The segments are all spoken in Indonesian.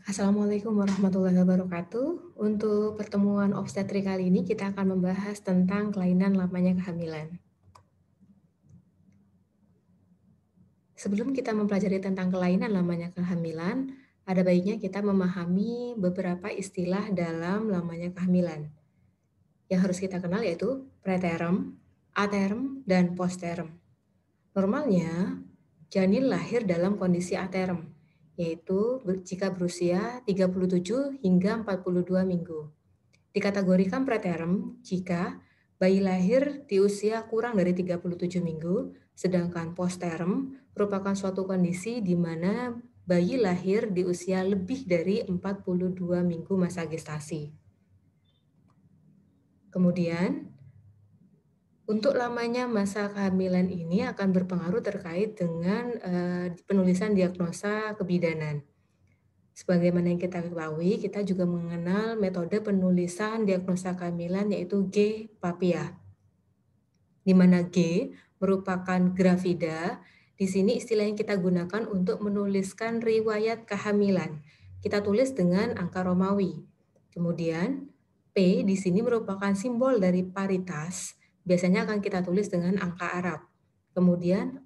Assalamualaikum warahmatullahi wabarakatuh. Untuk pertemuan obstetrik kali ini kita akan membahas tentang kelainan lamanya kehamilan. Sebelum kita mempelajari tentang kelainan lamanya kehamilan, ada baiknya kita memahami beberapa istilah dalam lamanya kehamilan. Yang harus kita kenal yaitu preterm, aterm, dan postterm. Normalnya, janin lahir dalam kondisi aterm, yaitu jika berusia 37 hingga 42 minggu. Dikategorikan preterm jika bayi lahir di usia kurang dari 37 minggu, sedangkan postterm merupakan suatu kondisi di mana bayi lahir di usia lebih dari 42 minggu masa gestasi. Kemudian, untuk lamanya masa kehamilan ini akan berpengaruh terkait dengan penulisan diagnosa kebidanan. Sebagaimana yang kita ketahui, kita juga mengenal metode penulisan diagnosa kehamilan yaitu G-PAPIA, di mana G merupakan gravida. Di sini istilah yang kita gunakan untuk menuliskan riwayat kehamilan. Kita tulis dengan angka Romawi. Kemudian P di sini merupakan simbol dari paritas. Biasanya akan kita tulis dengan angka Arab. Kemudian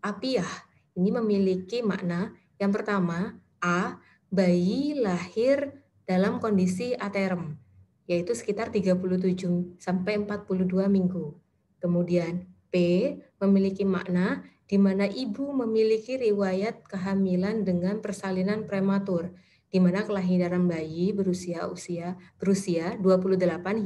Apiah ini memiliki makna yang pertama, A, bayi lahir dalam kondisi aterm, yaitu sekitar 37 sampai 42 minggu. Kemudian P memiliki makna di mana ibu memiliki riwayat kehamilan dengan persalinan prematur, di mana kelahiran bayi berusia 28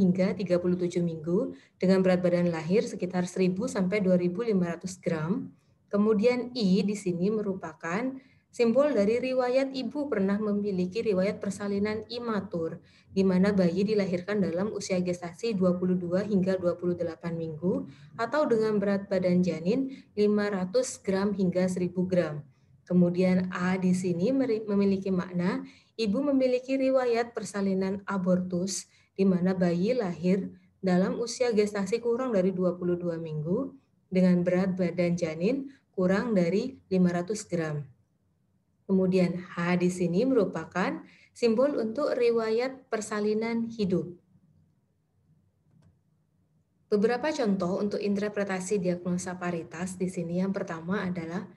hingga 37 minggu dengan berat badan lahir sekitar 1000 sampai 2500 gram. Kemudian I di sini merupakan simbol dari riwayat ibu pernah memiliki riwayat persalinan imatur, di mana bayi dilahirkan dalam usia gestasi 22 hingga 28 minggu atau dengan berat badan janin 500 gram hingga 1000 gram. Kemudian A di sini memiliki makna ibu memiliki riwayat persalinan abortus, di mana bayi lahir dalam usia gestasi kurang dari 22 minggu dengan berat badan janin kurang dari 500 gram. Kemudian H di sini merupakan simbol untuk riwayat persalinan hidup. Beberapa contoh untuk interpretasi diagnosa paritas di sini yang pertama adalah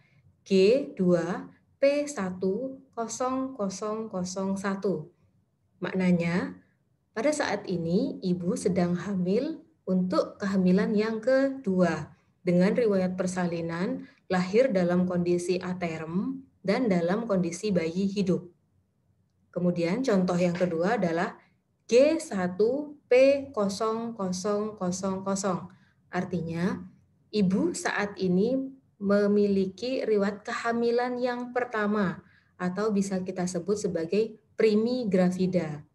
G2P10001. Maknanya, pada saat ini ibu sedang hamil untuk kehamilan yang kedua dengan riwayat persalinan lahir dalam kondisi aterm dan dalam kondisi bayi hidup. Kemudian contoh yang kedua adalah G1P0000. Artinya, ibu saat ini memiliki riwayat kehamilan yang pertama atau bisa kita sebut sebagai primigravida.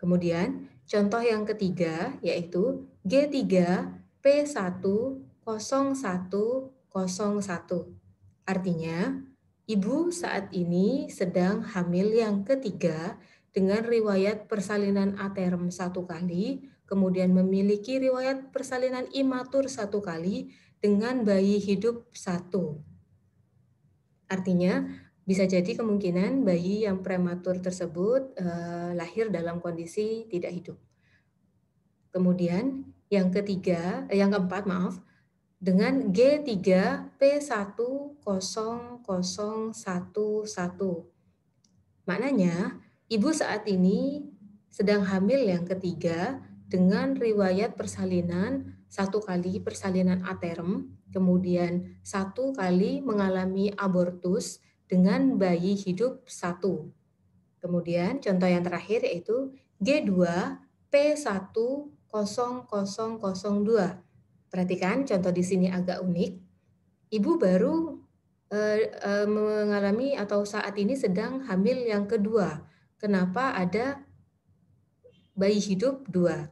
Kemudian, contoh yang ketiga yaitu G3P10101. Artinya, ibu saat ini sedang hamil yang ketiga dengan riwayat persalinan aterm 1 kali, kemudian memiliki riwayat persalinan imatur 1 kali dengan bayi hidup 1. Artinya, bisa jadi kemungkinan bayi yang prematur tersebut lahir dalam kondisi tidak hidup. Kemudian yang keempat, dengan G3P10011. Maknanya, ibu saat ini sedang hamil yang ketiga dengan riwayat persalinan 1 kali persalinan aterm, kemudian 1 kali mengalami abortus dengan bayi hidup 1. Kemudian contoh yang terakhir yaitu G2P10002. Perhatikan contoh di sini agak unik. Ibu baru mengalami atau saat ini sedang hamil yang kedua. Kenapa ada bayi hidup 2?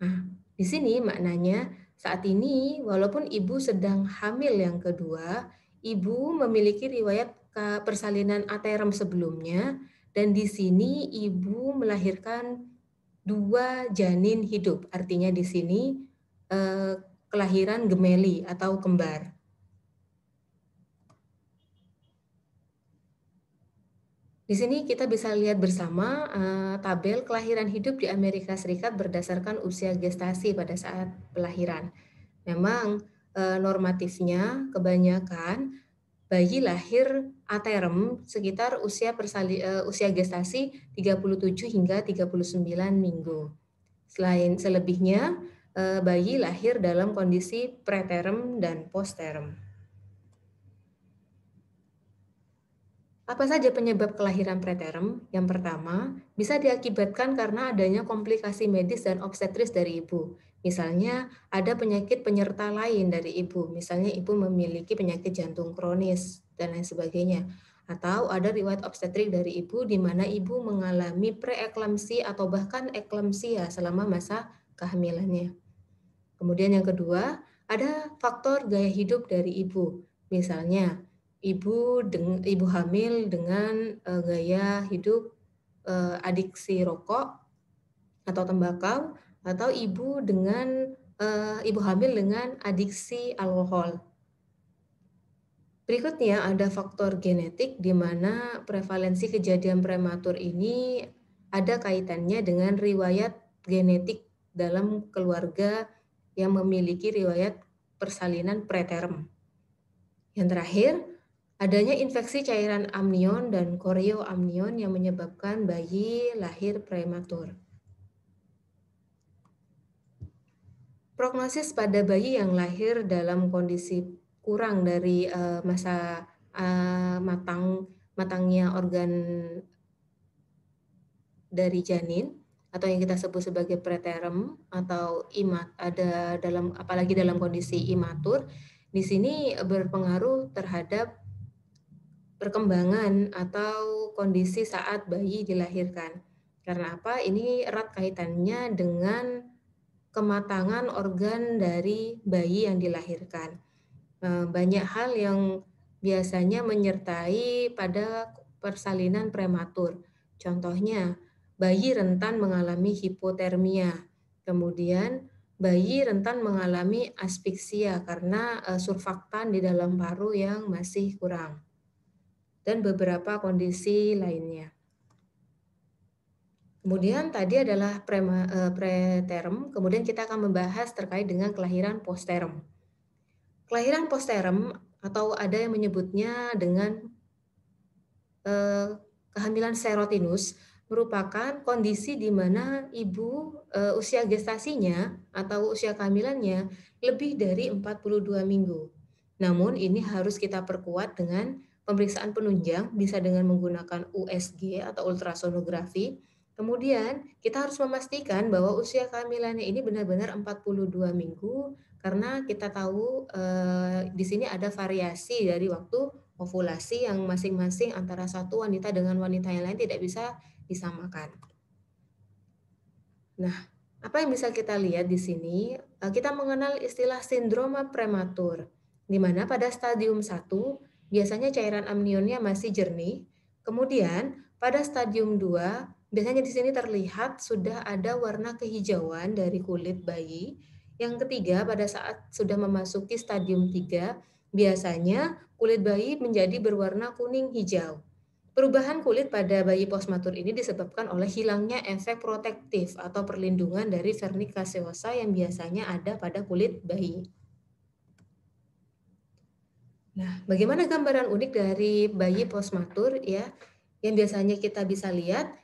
Nah, di sini maknanya saat ini walaupun ibu sedang hamil yang kedua, ibu memiliki riwayat persalinan aterm sebelumnya dan di sini ibu melahirkan 2 janin hidup. Artinya di sini kelahiran gemeli atau kembar. Di sini kita bisa lihat bersama, tabel kelahiran hidup di Amerika Serikat berdasarkan usia gestasi pada saat kelahiran. Memang, normatifnya kebanyakan bayi lahir aterem sekitar usia gestasi 37 hingga 39 minggu. Selebihnya, bayi lahir dalam kondisi preterm dan postterm. Apa saja penyebab kelahiran preterm? Yang pertama, bisa diakibatkan karena adanya komplikasi medis dan obstetris dari ibu. Misalnya, ada penyakit penyerta lain dari ibu, misalnya ibu memiliki penyakit jantung kronis, dan lain sebagainya. Atau ada riwayat obstetrik dari ibu di mana ibu mengalami preeklamsi atau bahkan eklamsia selama masa kehamilannya. Kemudian yang kedua, ada faktor gaya hidup dari ibu. Misalnya, ibu hamil dengan gaya hidup adiksi rokok atau tembakau, atau ibu hamil dengan adiksi alkohol. Berikutnya ada faktor genetik di mana prevalensi kejadian prematur ini ada kaitannya dengan riwayat genetik dalam keluarga yang memiliki riwayat persalinan preterm. Yang terakhir, adanya infeksi cairan amnion dan korioamnion yang menyebabkan bayi lahir prematur. Prognosis pada bayi yang lahir dalam kondisi kurang dari masa matangnya organ dari janin atau yang kita sebut sebagai preterm atau apalagi dalam kondisi imatur, di sini berpengaruh terhadap perkembangan atau kondisi saat bayi dilahirkan. Karena apa? Ini erat kaitannya dengan kematangan organ dari bayi yang dilahirkan. Banyak hal yang biasanya menyertai pada persalinan prematur. Contohnya, bayi rentan mengalami hipotermia. Kemudian, bayi rentan mengalami asfiksia karena surfaktan di dalam paru yang masih kurang. Dan beberapa kondisi lainnya. Kemudian tadi adalah preterm, kemudian kita akan membahas terkait dengan kelahiran postterm. Kelahiran postterm atau ada yang menyebutnya dengan kehamilan serotinus merupakan kondisi di mana ibu usia gestasinya atau usia kehamilannya lebih dari 42 minggu. Namun ini harus kita perkuat dengan pemeriksaan penunjang, bisa dengan menggunakan USG atau ultrasonografi. Kemudian kita harus memastikan bahwa usia kehamilannya ini benar-benar 42 minggu karena kita tahu di sini ada variasi dari waktu ovulasi yang masing-masing antara satu wanita dengan wanita yang lain tidak bisa disamakan. Nah, apa yang bisa kita lihat di sini? Kita mengenal istilah sindroma prematur, di mana pada stadium 1 biasanya cairan amnionnya masih jernih, kemudian pada stadium 2 biasanya di sini terlihat sudah ada warna kehijauan dari kulit bayi. Yang ketiga, pada saat sudah memasuki stadium 3, biasanya kulit bayi menjadi berwarna kuning hijau. Perubahan kulit pada bayi postmatur ini disebabkan oleh hilangnya efek protektif atau perlindungan dari vernik gaseosa yang biasanya ada pada kulit bayi. Nah, bagaimana gambaran unik dari bayi postmatur ya? Yang biasanya kita bisa lihat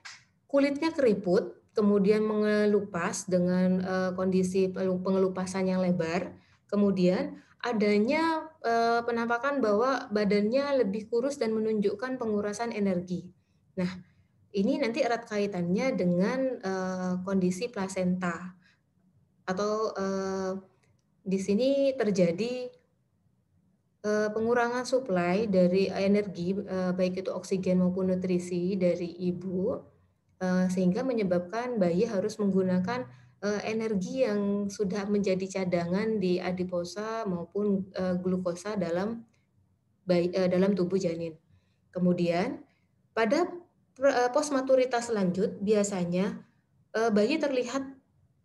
kulitnya keriput, kemudian mengelupas dengan kondisi pengelupasan yang lebar, kemudian adanya penampakan bahwa badannya lebih kurus dan menunjukkan pengurasan energi. Nah, ini nanti erat kaitannya dengan kondisi plasenta atau di sini terjadi pengurangan suplai dari energi baik itu oksigen maupun nutrisi dari ibu sehingga menyebabkan bayi harus menggunakan energi yang sudah menjadi cadangan di adiposa maupun glukosa dalam tubuh janin. Kemudian pada postmaturitas lanjut biasanya bayi terlihat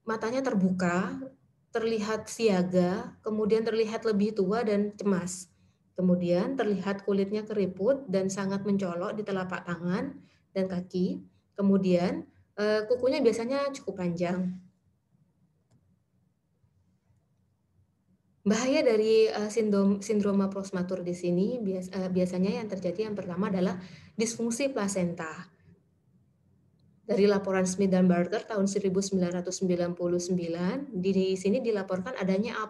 matanya terbuka, terlihat siaga, kemudian terlihat lebih tua dan cemas. Kemudian terlihat kulitnya keriput dan sangat mencolok di telapak tangan, dan kaki. Kemudian kukunya biasanya cukup panjang. Bahaya dari sindroma postmatur di sini biasanya yang terjadi yang pertama adalah disfungsi plasenta. Dari laporan Smith dan Barker tahun 1999, di sini dilaporkan adanya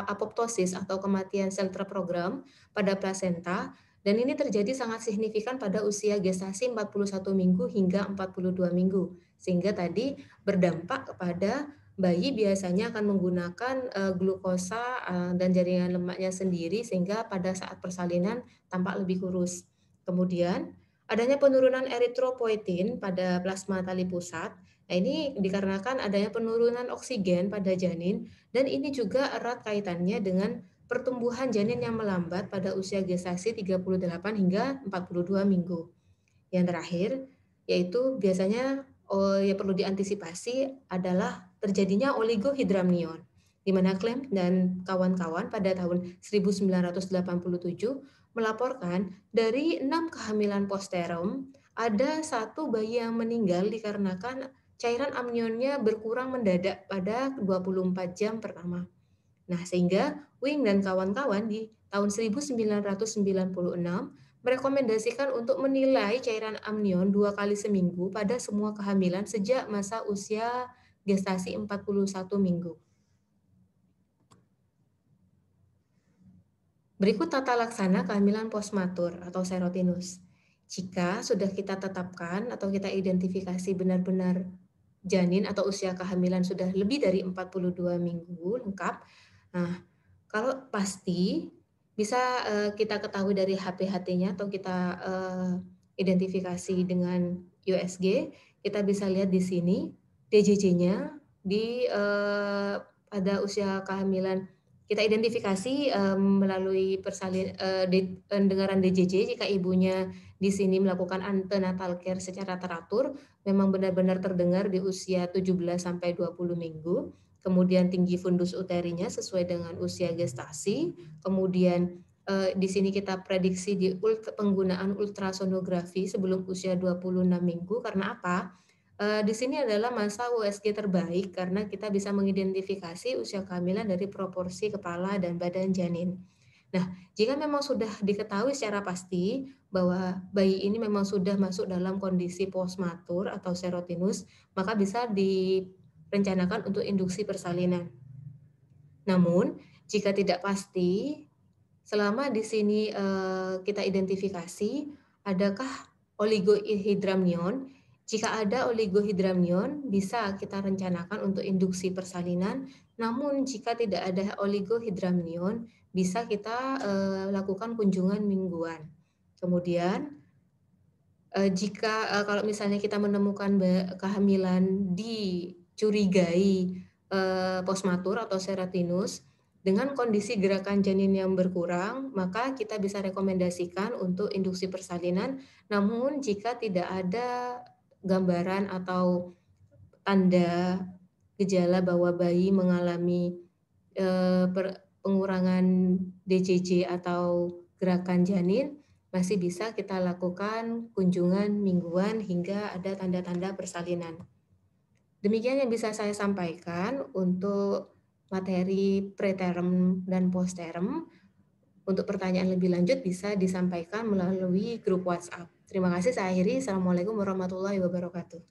apoptosis atau kematian sel terprogram pada plasenta, dan ini terjadi sangat signifikan pada usia gestasi 41 minggu hingga 42 minggu. Sehingga tadi berdampak kepada bayi biasanya akan menggunakan glukosa dan jaringan lemaknya sendiri sehingga pada saat persalinan tampak lebih kurus. Kemudian adanya penurunan eritropoietin pada plasma tali pusat. Nah, ini dikarenakan adanya penurunan oksigen pada janin dan ini juga erat kaitannya dengan pertumbuhan janin yang melambat pada usia gestasi 38 hingga 42 minggu. Yang terakhir, yaitu biasanya yang perlu diantisipasi adalah terjadinya oligohidramnion, di mana Clem dan kawan-kawan pada tahun 1987 melaporkan dari 6 kehamilan posterum, ada satu bayi yang meninggal dikarenakan cairan amnionnya berkurang mendadak pada 24 jam pertama. Nah, sehingga Wing dan kawan-kawan di tahun 1996 merekomendasikan untuk menilai cairan amnion 2 kali seminggu pada semua kehamilan sejak masa usia gestasi 41 minggu. Berikut tata laksana kehamilan postmatur atau serotinus. Jika sudah kita tetapkan atau kita identifikasi benar-benar janin atau usia kehamilan sudah lebih dari 42 minggu lengkap, nah kalau pasti bisa kita ketahui dari HPHT-nya atau kita identifikasi dengan USG, kita bisa lihat di sini DJJ-nya di pada usia kehamilan kita identifikasi melalui pendengaran DJJ jika ibunya di sini melakukan antenatal care secara teratur, memang benar-benar terdengar di usia 17 sampai 20 minggu. Kemudian tinggi fundus uterinya sesuai dengan usia gestasi. Kemudian di sini kita prediksi di penggunaan ultrasonografi sebelum usia 26 minggu. Karena apa? Di sini adalah masa USG terbaik karena kita bisa mengidentifikasi usia kehamilan dari proporsi kepala dan badan janin. Nah, jika memang sudah diketahui secara pasti bahwa bayi ini memang sudah masuk dalam kondisi postmatur atau serotinus, maka bisa direncanakan untuk induksi persalinan. Namun, jika tidak pasti, selama di sini kita identifikasi adakah oligohidramnion. Jika ada oligohidramnion, bisa kita rencanakan untuk induksi persalinan. Namun jika tidak ada oligohidramnion, bisa kita lakukan kunjungan mingguan. Kemudian jika kalau misalnya kita menemukan kehamilan dicurigai postmatur atau serotinus dengan kondisi gerakan janin yang berkurang, maka kita bisa rekomendasikan untuk induksi persalinan. Namun jika tidak ada gambaran atau tanda gejala bahwa bayi mengalami pengurangan DJJ atau gerakan janin, masih bisa kita lakukan kunjungan mingguan hingga ada tanda-tanda persalinan. Demikian yang bisa saya sampaikan untuk materi preterm dan postterm. Untuk pertanyaan lebih lanjut bisa disampaikan melalui grup WhatsApp. Terima kasih, saya akhiri. Assalamualaikum warahmatullahi wabarakatuh.